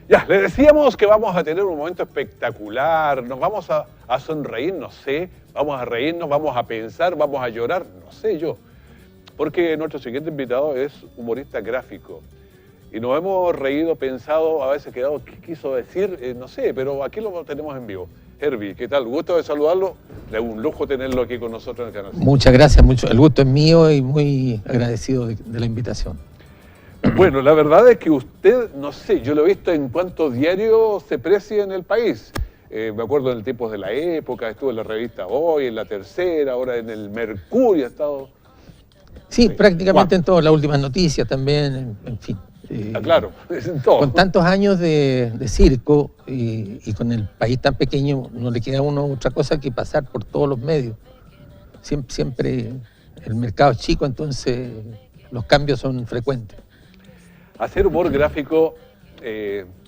Ya, le decíamos que vamos a tener un momento espectacular, nos vamos a sonreír, no sé, vamos a reírnos, vamos a pensar, vamos a llorar, no sé yo. Porque nuestro siguiente invitado es humorista gráfico. Y nos hemos reído, pensado, a veces quedado, ¿qué quiso decir? No sé, pero aquí lo tenemos en vivo. Herbie, ¿qué tal? Gusto de saludarlo. Es un lujo tenerlo aquí con nosotros en el canal. Muchas gracias, el gusto es mío y muy agradecido de la invitación. Bueno, la verdad es que usted, no sé, yo lo he visto en cuántos diarios se precia en el país. Me acuerdo en el Tiempos de la Época, estuvo en la revista Hoy, en La Tercera, ahora en el Mercurio ha estado. Sí, prácticamente en todas las últimas noticias también, en fin. Claro, es en todo. Con tantos años de circo y con el país tan pequeño, no le queda a uno otra cosa que pasar por todos los medios. Siempre el mercado es chico, entonces los cambios son frecuentes. Hacer humor gráfico,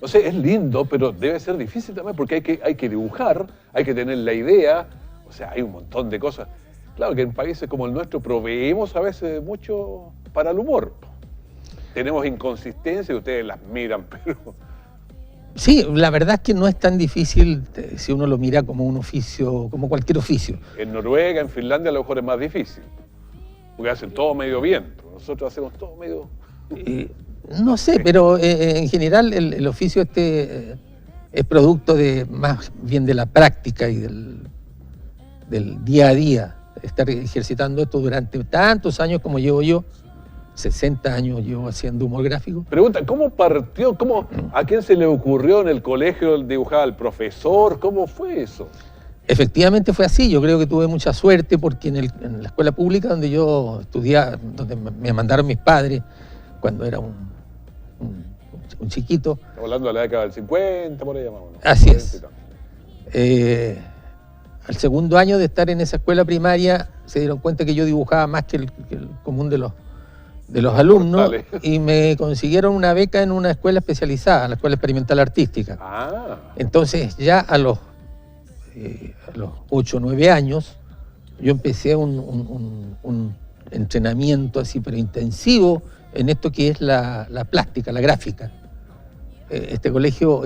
no sé, es lindo, pero debe ser difícil también porque hay que dibujar, hay que tener la idea, o sea, hay un montón de cosas. Claro que en países como el nuestro proveemos a veces mucho para el humor. Tenemos inconsistencias y ustedes las miran, pero... Sí, la verdad es que no es tan difícil si uno lo mira como un oficio, como cualquier oficio. En Noruega, en Finlandia a lo mejor es más difícil, porque hacen todo medio bien, pero nosotros hacemos todo medio... No sé, pero en general el oficio es producto más bien de la práctica y del día a día. Estar ejercitando esto durante tantos años como llevo yo, 60 años llevo haciendo humor gráfico. Pregunta, ¿cómo partió? ¿A quién se le ocurrió en el colegio dibujar al profesor? ¿Cómo fue eso? Efectivamente fue así, yo creo que tuve mucha suerte porque en la escuela pública donde yo estudiaba, donde me mandaron mis padres cuando era un chiquito. Estamos hablando de la década del 50, por ahí más o menos. Así es. Al segundo año de estar en esa escuela primaria se dieron cuenta que yo dibujaba más que el común de los alumnos y me consiguieron una beca en una escuela especializada, la Escuela Experimental Artística. Entonces ya a los 8 o 9 años yo empecé un entrenamiento así pero intensivo en esto que es la plástica, la gráfica. Este colegio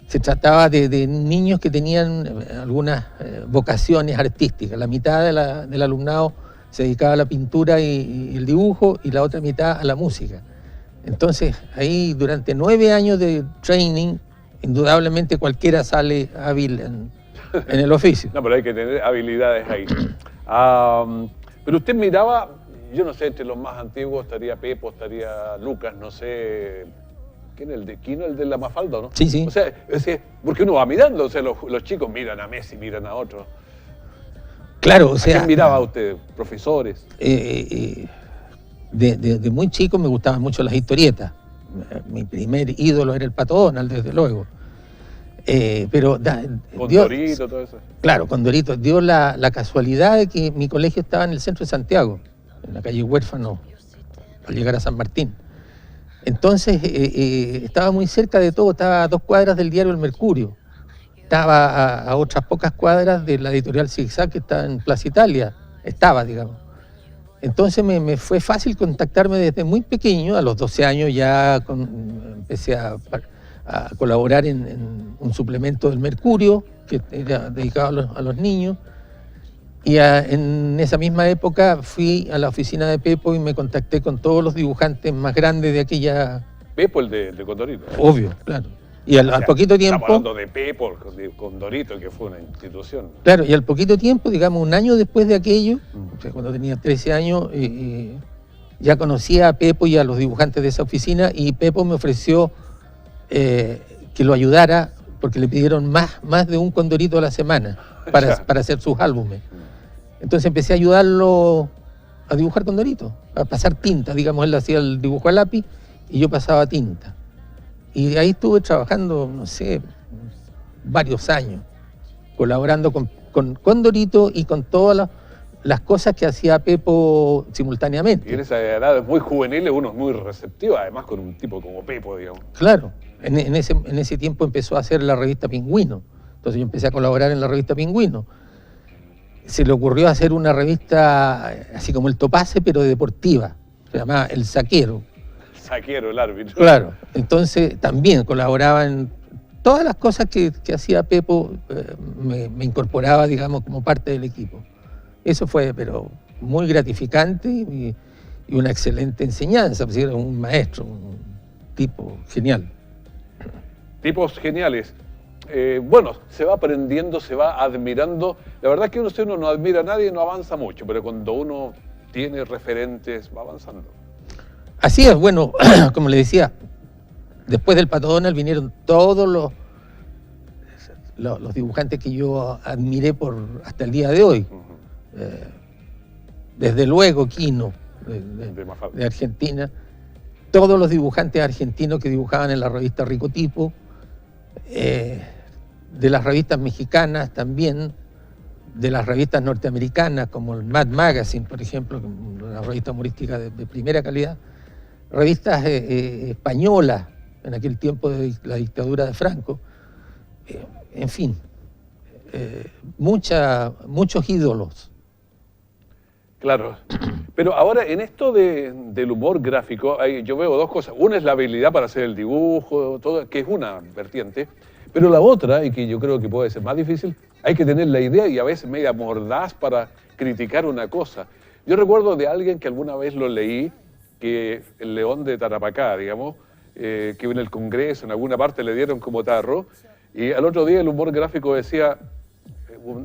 se trataba de niños que tenían algunas vocaciones artísticas. La mitad del alumnado se dedicaba a la pintura y el dibujo y la otra mitad a la música. Entonces ahí durante 9 años de training, indudablemente cualquiera sale hábil en el oficio. No, pero hay que tener habilidades ahí. Pero usted miraba, yo no sé, entre los más antiguos estaría Pepo, estaría Lucas, no sé... ¿Quién es el de Quino? ¿El de la Mafalda, no? Sí, sí. O sea, porque uno va mirando, o sea, los chicos miran a Messi, miran a otros. Claro, o sea... ¿A quién miraba usted? ¿Profesores? De muy chico me gustaban mucho las historietas. Mi primer ídolo era el Pato Donald, desde luego. Pero Condorito, todo eso. Claro, Condorito. Dio la casualidad de que mi colegio estaba en el centro de Santiago, en la calle Huérfano, al llegar a San Martín. Entonces estaba muy cerca de todo, estaba a 2 cuadras del diario El Mercurio, estaba a otras pocas cuadras de la editorial Zigzag que está en Plaza Italia, digamos. Entonces me fue fácil contactarme desde muy pequeño, a los 12 años ya empecé a colaborar en un suplemento del Mercurio, que era dedicado a los niños. Y en esa misma época fui a la oficina de Pepo y me contacté con todos los dibujantes más grandes de aquella... Pepo, el de Condorito. Obvio, claro. Y al poquito tiempo... Estamos hablando de Pepo, de Condorito, que fue una institución. Claro, y al poquito tiempo, digamos, un año después de aquello, o sea, cuando tenía 13 años, ya conocía a Pepo y a los dibujantes de esa oficina y Pepo me ofreció que lo ayudara porque le pidieron más de un Condorito a la semana para hacer sus álbumes. Entonces empecé a ayudarlo a dibujar Condorito, a pasar tinta, digamos, él hacía el dibujo a lápiz y yo pasaba tinta. Y ahí estuve trabajando, no sé, varios años, colaborando con Condorito y con todas las cosas que hacía Pepo simultáneamente. Y en esa edad muy juvenil uno es muy receptivo, además con un tipo como Pepo, digamos. Claro, en ese tiempo empezó a hacer la revista Pingüino, entonces yo empecé a colaborar en la revista Pingüino. Se le ocurrió hacer una revista así como el Topase, pero deportiva. Se llamaba El Saquero. zaguero, el árbitro. Claro, entonces también colaboraba en todas las cosas que hacía Pepo, me incorporaba, digamos, como parte del equipo. Eso fue, pero muy gratificante y una excelente enseñanza, pues era un maestro, un tipo genial. Tipos geniales. Bueno, se va aprendiendo, se va admirando. La verdad es que si uno no admira a nadie no avanza mucho, pero cuando uno tiene referentes va avanzando. Así es, bueno, como le decía, después del Pato Donald vinieron todos los dibujantes que yo admiré hasta el día de hoy. Desde luego Quino, de Argentina, todos los dibujantes argentinos que dibujaban en la revista Ricotipo, de las revistas mexicanas también, de las revistas norteamericanas como el Mad Magazine, por ejemplo, una revista humorística de primera calidad, revistas españolas en aquel tiempo de la dictadura de Franco, en fin, muchos ídolos. Claro, pero ahora en esto del humor gráfico, yo veo dos cosas. Una es la habilidad para hacer el dibujo, todo, que es una vertiente, pero la otra, y que yo creo que puede ser más difícil, hay que tener la idea y a veces media mordaz para criticar una cosa. Yo recuerdo de alguien que alguna vez lo leí, que el león de Tarapacá, digamos, que en el Congreso, en alguna parte le dieron como tarro, y al otro día el humor gráfico decía,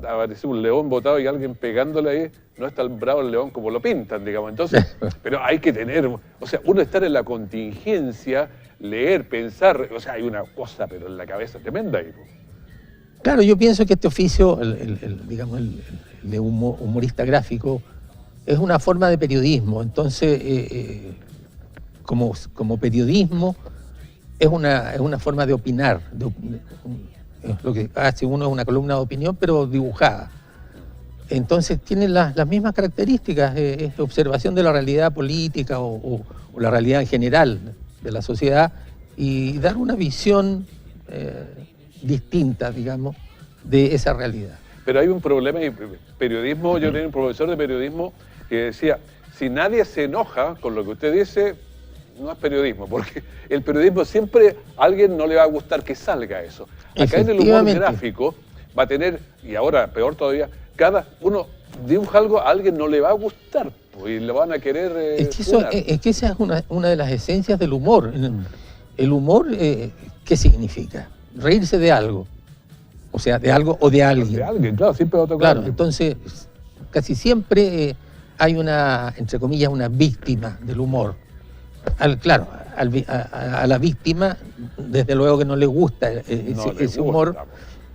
apareció un león botado y alguien pegándole ahí, no es tan bravo el león como lo pintan, digamos. Entonces, pero hay que tener, o sea, uno estar en la contingencia, leer, pensar, o sea, hay una cosa, pero en la cabeza tremenda ahí. Claro, yo pienso que este oficio, digamos, el de humorista gráfico, es una forma de periodismo. Entonces, como periodismo, es una forma de opinar. Lo que hace uno es una columna de opinión, pero dibujada. Entonces tiene las mismas características, es observación de la realidad política o la realidad en general de la sociedad y dar una visión distinta, digamos, de esa realidad. Pero hay un problema en periodismo. Yo tenía un profesor de periodismo que decía, si nadie se enoja con lo que usted dice, no es periodismo, porque el periodismo siempre a alguien no le va a gustar que salga eso. Acá en el humor gráfico va a tener, y ahora peor todavía, cada uno dibuja algo, a alguien no le va a gustar, pues, y le van a querer... es que esa es una de las esencias del humor. El humor, ¿qué significa? Reírse de algo. O sea, de algo o de alguien. De alguien, claro, siempre va a tocar. Claro, entonces casi siempre hay entre comillas, una víctima del humor. A la víctima, desde luego que no le gusta ese humor,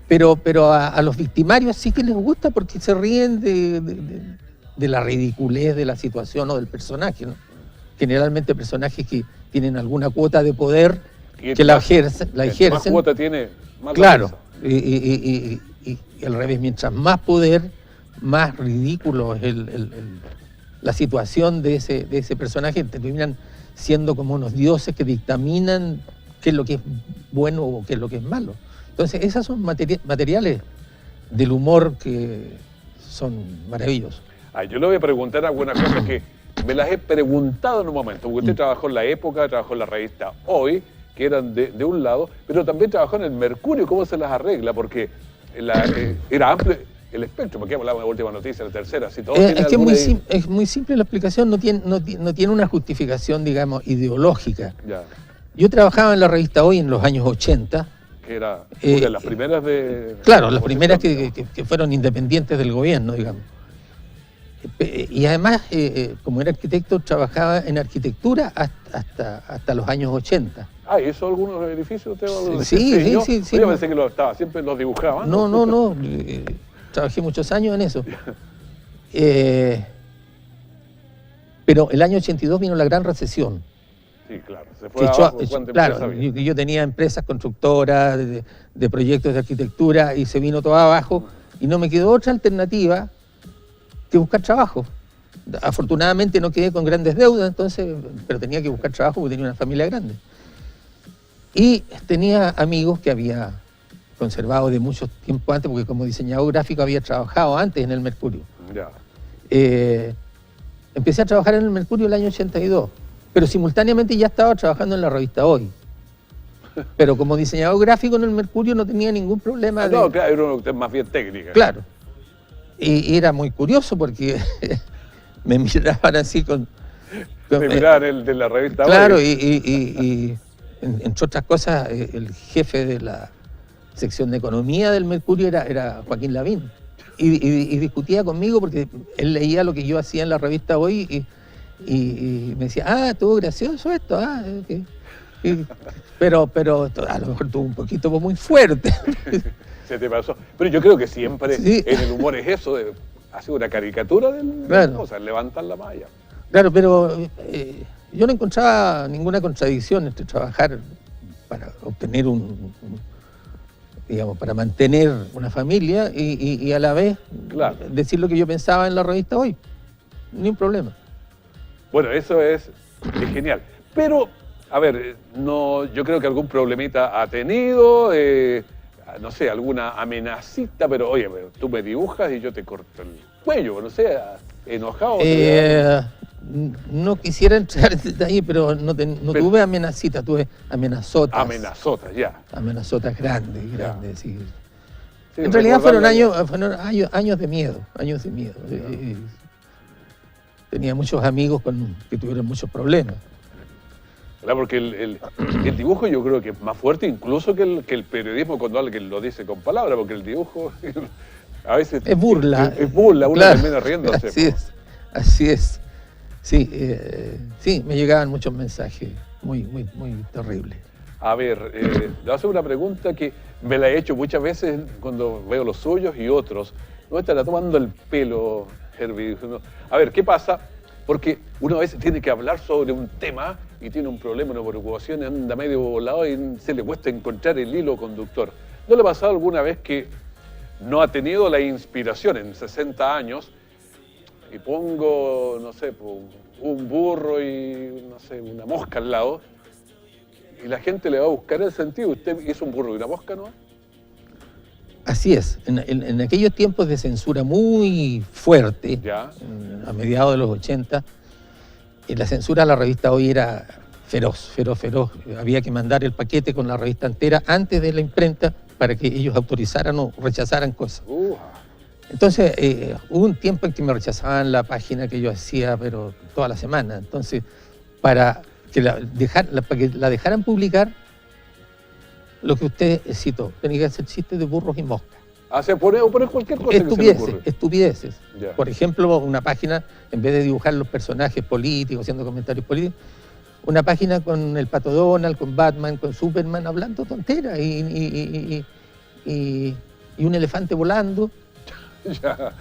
pero a los victimarios sí que les gusta porque se ríen de la ridiculez de la situación o del personaje, ¿no? Generalmente personajes que tienen alguna cuota de poder, que la ejercen. Más cuota tiene, más claro, y al revés, mientras más poder, más ridículo es la situación de ese personaje, terminan siendo como unos dioses que dictaminan qué es lo que es bueno o qué es lo que es malo. Entonces, esas son materiales del humor que son maravillosos. Yo le voy a preguntar algunas cosas que me las he preguntado en un momento, porque usted trabajó en La Época, trabajó en la revista Hoy, que eran de un lado, pero también trabajó en el Mercurio. ¿Cómo se las arregla? Porque era amplio el espectro, porque hablaba de la última noticia, la tercera, si todo es que es muy simple la explicación, no tiene una justificación, digamos, ideológica. Ya. Yo trabajaba en la revista Hoy en los años 80. Que era una de las primeras de... Claro, las primeras que fueron independientes del gobierno, digamos. Y además, como era arquitecto, trabajaba en arquitectura hasta los años 80. ¿Hizo algunos edificios usted? Sí. Yo pensé que siempre los dibujaba. No. Trabajé muchos años en eso. Pero el año 82 vino la gran recesión. Sí, claro. Se fue abajo. Claro, yo tenía empresas constructoras de proyectos de arquitectura y se vino todo abajo y no me quedó otra alternativa que buscar trabajo. Afortunadamente no quedé con grandes deudas, pero tenía que buscar trabajo porque tenía una familia grande. Y tenía amigos que había conservado de mucho tiempo antes, porque como diseñador gráfico había trabajado antes en el Mercurio. Ya. Empecé a trabajar en el Mercurio el año 82 Pero simultáneamente ya estaba trabajando en la revista Hoy. Pero como diseñador gráfico en el Mercurio no tenía ningún problema. No, claro, era una cuestión más bien técnica. Claro. Y era muy curioso porque me miraban así Me miraban el de la revista claro, Hoy. y entre otras cosas, el jefe de la sección de economía del Mercurio era Joaquín Lavín. Y discutía conmigo porque él leía lo que yo hacía en la revista Hoy y me decía, estuvo gracioso esto, okay. Pero a lo mejor tuvo un poquito muy fuerte. Se te pasó. Pero yo creo que siempre Sí. en el humor es eso, hacer una caricatura de las cosas, levantar la malla. Claro, pero yo no encontraba ninguna contradicción entre trabajar para obtener digamos, para mantener una familia y a la vez decir lo que yo pensaba en la revista Hoy. Ni un problema. Bueno, eso es genial. Pero, a ver, no, yo creo que algún problemita ha tenido, no sé, alguna amenacita, pero oye, tú me dibujas y yo te corto el cuello, no sé, enojado. No quisiera entrar en detalle, pero no tuve amenacitas, tuve amenazotas. Amenazotas, ya. Amenazotas grandes, sí. Sí, en realidad fueron años de miedo, años de miedo. Tenía muchos amigos que tuvieron muchos problemas. Claro, porque el dibujo yo creo que es más fuerte incluso que el periodismo cuando alguien lo dice con palabras, porque el dibujo a veces es burla. Es burla, uno termina riéndose. Así es. Sí, sí, me llegaban muchos mensajes muy terribles. A ver, le voy a hacer una pregunta que me la he hecho muchas veces cuando veo los suyos y otros. No estará tomando el pelo, Herbie. A ver, ¿qué pasa? Porque uno a veces tiene que hablar sobre un tema y tiene un problema, una preocupación, anda medio volado y se le cuesta encontrar el hilo conductor. ¿No le ha pasado alguna vez que no ha tenido la inspiración en 60 años y pongo, no sé, un burro y, no sé, una mosca al lado y la gente le va a buscar el sentido? ¿Usted hizo un burro y una mosca, no? Así es. En aquellos tiempos de censura muy fuerte, a mediados de los 80, la censura a la revista Hoy era feroz. Había que mandar el paquete con la revista entera antes de la imprenta para que ellos autorizaran o rechazaran cosas. Entonces, hubo un tiempo en que me rechazaban la página que yo hacía, pero toda la semana. Entonces, para que la dejaran publicar, lo que usted citó, tenía que hacer chistes de burros y moscas. Poner cualquier cosa que se le ocurra. Estupideces. Por ejemplo, una página, en vez de dibujar los personajes políticos, haciendo comentarios políticos, una página con el Pato Donald, con Batman, con Superman, hablando tonteras y un elefante volando. Ya.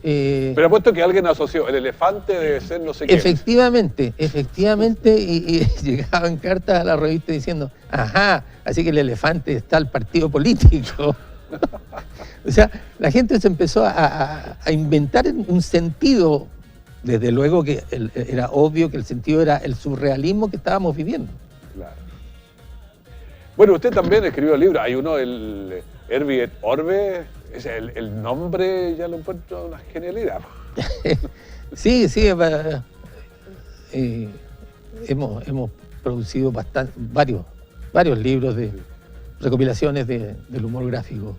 Pero apuesto que alguien asoció, el elefante debe ser no sé qué. Efectivamente, y llegaban cartas a la revista diciendo, así que el elefante está al partido político. O sea, la gente se empezó a inventar un sentido, desde luego que era obvio que el sentido era el surrealismo que estábamos viviendo. Claro. Bueno, usted también escribió libros, hay uno, el Herbie et Orbe. El nombre ya lo encuentro una genialidad. Sí, hemos producido varios libros de recopilaciones del humor gráfico.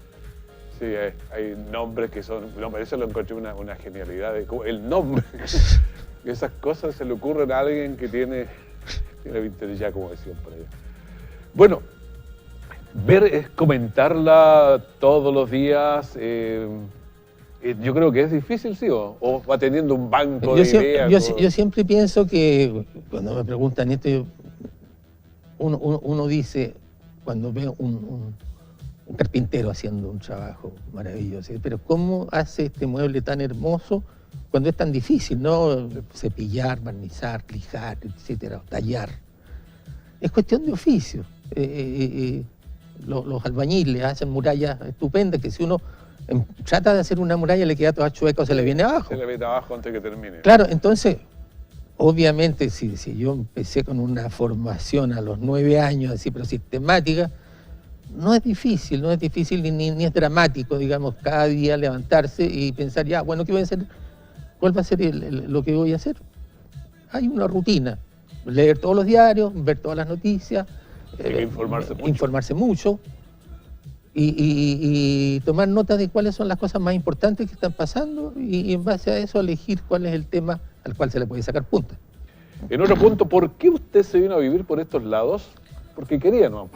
Sí, hay nombres que son... No, eso lo encontré una genialidad. El nombre. Esas cosas se le ocurren a alguien que tiene vintage ya, como decían por allá. Bueno, ver es comentarla todos los días. Yo creo que es difícil, ¿sí? ¿O va teniendo un banco de ideas? Yo siempre pienso que cuando me preguntan esto, uno dice, cuando ve un carpintero haciendo un trabajo maravilloso, pero ¿cómo hace este mueble tan hermoso cuando es tan difícil, ¿no? Cepillar, barnizar, lijar, etcétera, tallar. Es cuestión de oficio. Los albañiles hacen murallas estupendas que si uno trata de hacer una muralla le queda toda chueca o se le viene abajo. Se le viene abajo antes que termine. Claro, entonces, obviamente, si yo empecé con una formación a los 9 años, así, pero sistemática, no es difícil ni es dramático, digamos, cada día levantarse y pensar, ya, bueno, ¿qué voy a hacer? ¿Cuál va a ser lo que voy a hacer? Hay una rutina. leer todos los diarios, ver todas las noticias, Hay que informarse mucho. informarse mucho y tomar nota de cuáles son las cosas más importantes que están pasando y en base a eso elegir cuál es el tema al cual se le puede sacar punta. En otro punto, ¿por qué usted se vino a vivir por estos lados? Porque quería, ¿no?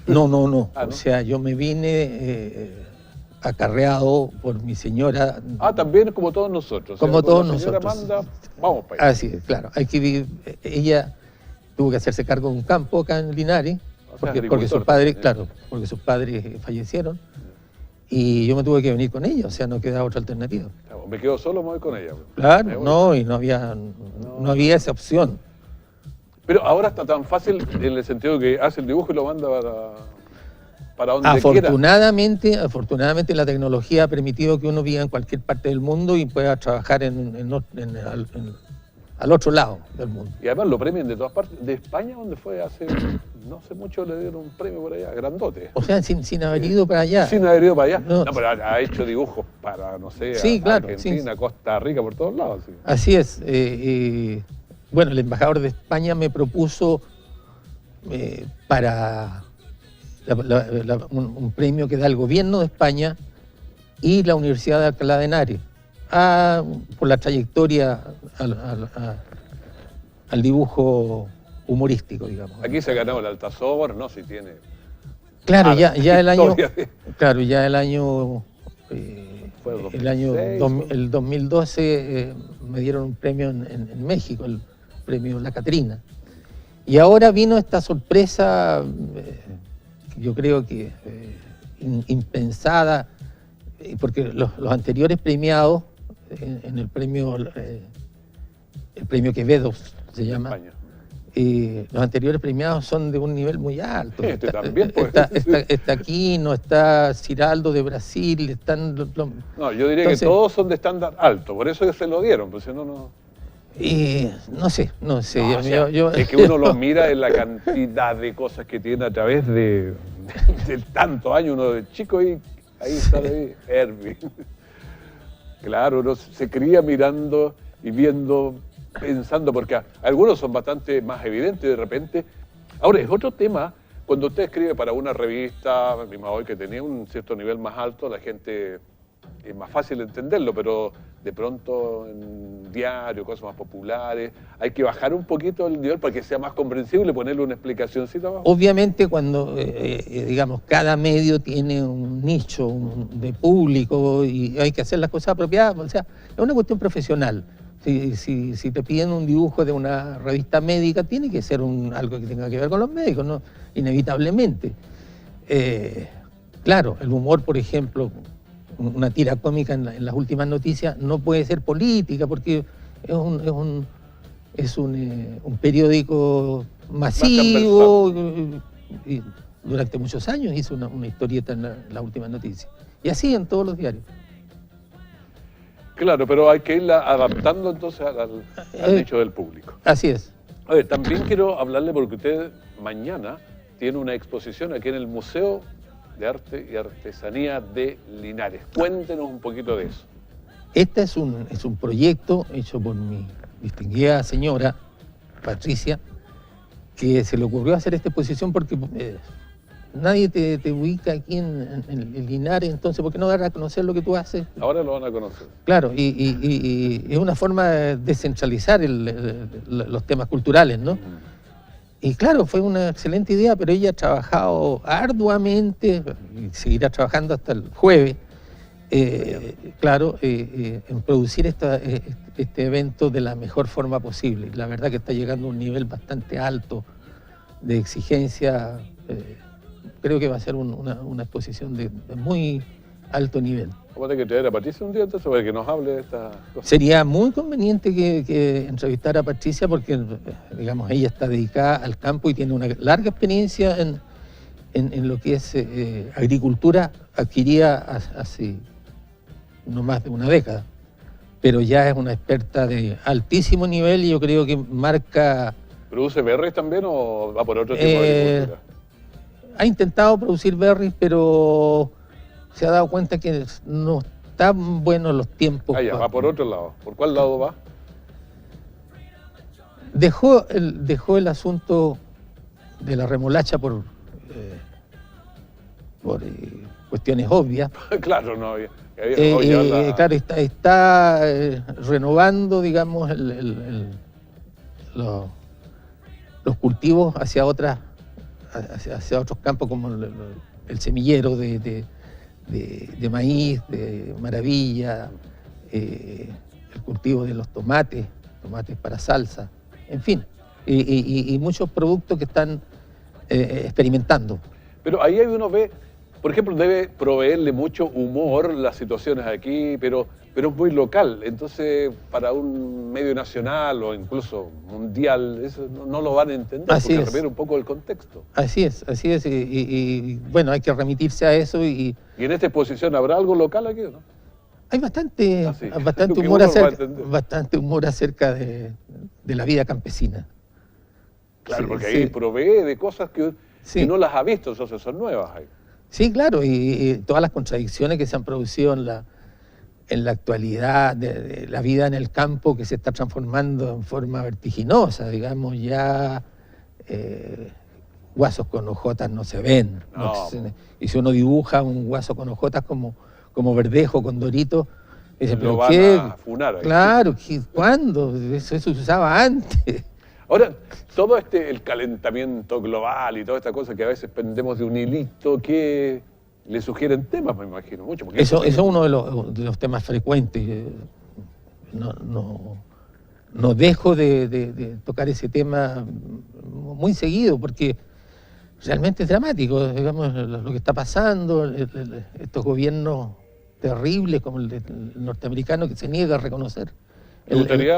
No. Ah, ¿no? O sea, yo me vine acarreado por mi señora. También como todos nosotros. Como todos la señora nosotros. manda, vamos para allá. Así es, claro. Hay que vivir. Ella tuvo que hacerse cargo de un campo acá en Linares, O sea, porque sus agricultor padres, también. claro, porque sus padres fallecieron. Y yo me tuve que venir con ella, o sea, no quedaba otra alternativa. Me quedo solo, me voy con ella. Me Claro, voy. no, y no había esa opción. Pero ahora está tan fácil en el sentido que hace el dibujo y lo manda para donde quiera. Afortunadamente la tecnología ha permitido que uno viva en cualquier parte del mundo y pueda trabajar al otro lado del mundo. Y además lo premian de todas partes. De España, donde fue hace no sé mucho, le dieron un premio por allá, grandote. O sea, sin haber ido para allá. Sin haber ido para allá. No. No, pero ha hecho dibujos para, no sé, Sí, claro, Argentina, sí. Costa Rica, por todos lados. Sí. Así es. Bueno, el embajador de España me propuso para un premio que da el gobierno de España y la Universidad de Alcalá de Henares, por la trayectoria al dibujo humorístico, digamos. Aquí se ha ganado el Altazor, no si tiene. Claro, ya el año, historia de- claro, ya el año, Fue el el año 2006, el 2012 me dieron un premio en México, el premio La Catrina. Y ahora vino esta sorpresa, yo creo que impensada, porque los anteriores premiados en el premio Quevedo se llama. España. Los anteriores premiados son de un nivel muy alto. Este también, pues. Está Aquino, está Ciraldo de Brasil, están No, yo diría Entonces- que todos son de estándar alto, por eso se lo dieron, pues si no, no. no sé. No, o sea, yo- es que uno los mira en la cantidad de cosas que tiene a través de tantos años, uno de chico y ahí está Herbie. Claro, uno se cría mirando y viendo, pensando, porque algunos son bastante más evidentes de repente. Ahora, es otro tema, cuando usted escribe para una revista, misma hoy que tenía un cierto nivel más alto, la gente es más fácil entenderlo, pero de pronto en diario, cosas más populares, hay que bajar un poquito el nivel para que sea más comprensible, ponerle una explicacióncita abajo. Obviamente cuando, digamos, cada medio tiene un nicho de público y hay que hacer las cosas apropiadas, o sea, es una cuestión profesional. Si te piden un dibujo de una revista médica, tiene que ser algo que tenga que ver con los médicos, ¿no? Inevitablemente. Claro, el humor, por ejemplo, una tira cómica en las últimas noticias no puede ser política porque es un periódico masivo y durante muchos años hizo una historieta en las últimas noticias. Y así en todos los diarios. Claro, pero hay que irla adaptando entonces al nicho del público. Así es. A ver, también quiero hablarle porque usted mañana tiene una exposición aquí en el Museo de Arte y Artesanía de Linares. Cuéntenos un poquito de eso. Este es un proyecto hecho por mi distinguida señora, Patricia, que se le ocurrió hacer esta exposición porque nadie te ubica aquí en Linares, entonces ¿por qué no dar a conocer lo que tú haces? Ahora lo van a conocer. Claro, y es una forma de descentralizar los temas culturales, ¿no? Y claro, fue una excelente idea, pero ella ha trabajado arduamente, y seguirá trabajando hasta el jueves, en producir este evento de la mejor forma posible. La verdad que está llegando a un nivel bastante alto de exigencia. Creo que va a ser una exposición de muy alto nivel. Vamos a tener que traer a Patricia un día entonces para que nos hable de estas cosas. Sería muy conveniente que entrevistara a Patricia porque, digamos, ella está dedicada al campo y tiene una larga experiencia en lo que es agricultura adquirida hace no más de una década, pero ya es una experta de altísimo nivel y yo creo que marca... ¿Produce berries también o va por otro tipo de agricultura? Ha intentado producir berries, pero se ha dado cuenta que no están buenos los tiempos. Ah, ya, va por otro lado. ¿Por cuál lado va? dejó el asunto de la remolacha por cuestiones obvias. Claro, no había. Claro, está renovando, digamos, los cultivos hacia otros campos, como el semillero de maíz, de maravilla, el cultivo de los tomates para salsa, en fin, y muchos productos que están experimentando. Pero ahí uno ve, por ejemplo, debe proveerle mucho humor las situaciones aquí, pero es muy local. Entonces, para un medio nacional o incluso mundial, eso no lo van a entender, Así porque es. requiere un poco el contexto. Así es. Y bueno, hay que remitirse a eso. ¿Y en esta exposición habrá algo local aquí o no? Hay bastante Que humor uno lo va a entender. bastante humor acerca de la vida campesina. Claro, Sí, porque sí. ahí provee de cosas que Sí. no las ha visto, entonces son nuevas ahí. Sí, claro, y todas las contradicciones que se han producido en la actualidad de la vida en el campo, que se está transformando en forma vertiginosa, digamos, ya guasos con ojotas no se ven. No. Y si uno dibuja un guaso con ojotas como Verdejo, con Dorito, dice, Lo ¿pero van qué? a funar ahí. Claro, ¿cuándo? Eso se usaba antes. Ahora, todo el calentamiento global y toda esta cosa que a veces pendemos de un hilito, que le sugieren temas, me imagino, mucho. Porque Eso es uno de los temas frecuentes. No dejo de tocar ese tema muy seguido, porque realmente es dramático, digamos, lo que está pasando, estos gobiernos terribles como el norteamericano que se niega a reconocer. ¿Te gustaría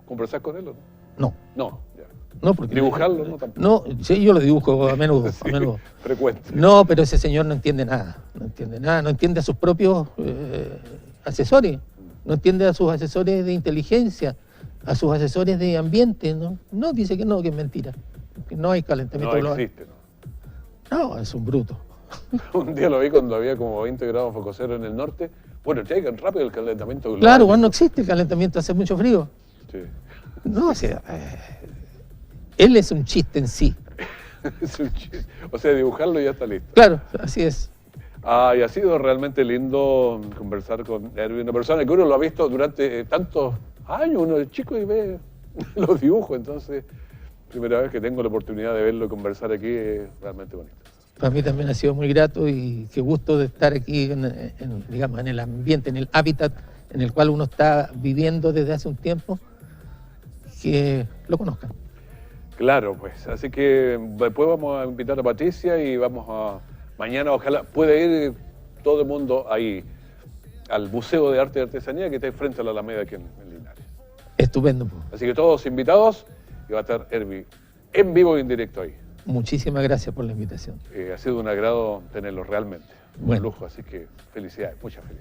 conversar con él o no? No. No, ya. No, porque ¿Dibujarlo, no? Tampoco. No, sí, yo lo dibujo a menudo, Sí, a menudo. frecuente. No, pero ese señor no entiende nada, no entiende a sus propios asesores, no entiende a sus asesores de inteligencia, a sus asesores de ambiente, no, dice que es mentira, que no hay calentamiento No global. existe, ¿no? No, es un bruto. Un día lo vi cuando había como 20 grados bajo cero en el norte. Bueno, llegan rápido el calentamiento global. Claro, cuando no existe el calentamiento, hace mucho frío. Sí. No, o sea, él es un chiste en sí. Es un chiste. O sea, dibujarlo y ya está listo. Claro, así es. Y ha sido realmente lindo conversar con Erwin, una persona que uno lo ha visto durante tantos años, uno es chico y ve los dibujos, entonces, primera vez que tengo la oportunidad de verlo conversar aquí, es realmente bonito. Para mí también ha sido muy grato y qué gusto de estar aquí, digamos, en el ambiente, en el hábitat en el cual uno está viviendo desde hace un tiempo, que lo conozcan. Claro, pues, así que después vamos a invitar a Patricia y mañana ojalá pueda ir todo el mundo ahí al Museo de Arte y Artesanía que está frente a la Alameda aquí en Linares. Estupendo. Así que todos invitados y va a estar Erwin en vivo y en directo ahí. Muchísimas gracias por la invitación. Ha sido un agrado tenerlo realmente, un Bueno. lujo, así que felicidades, muchas felicidades.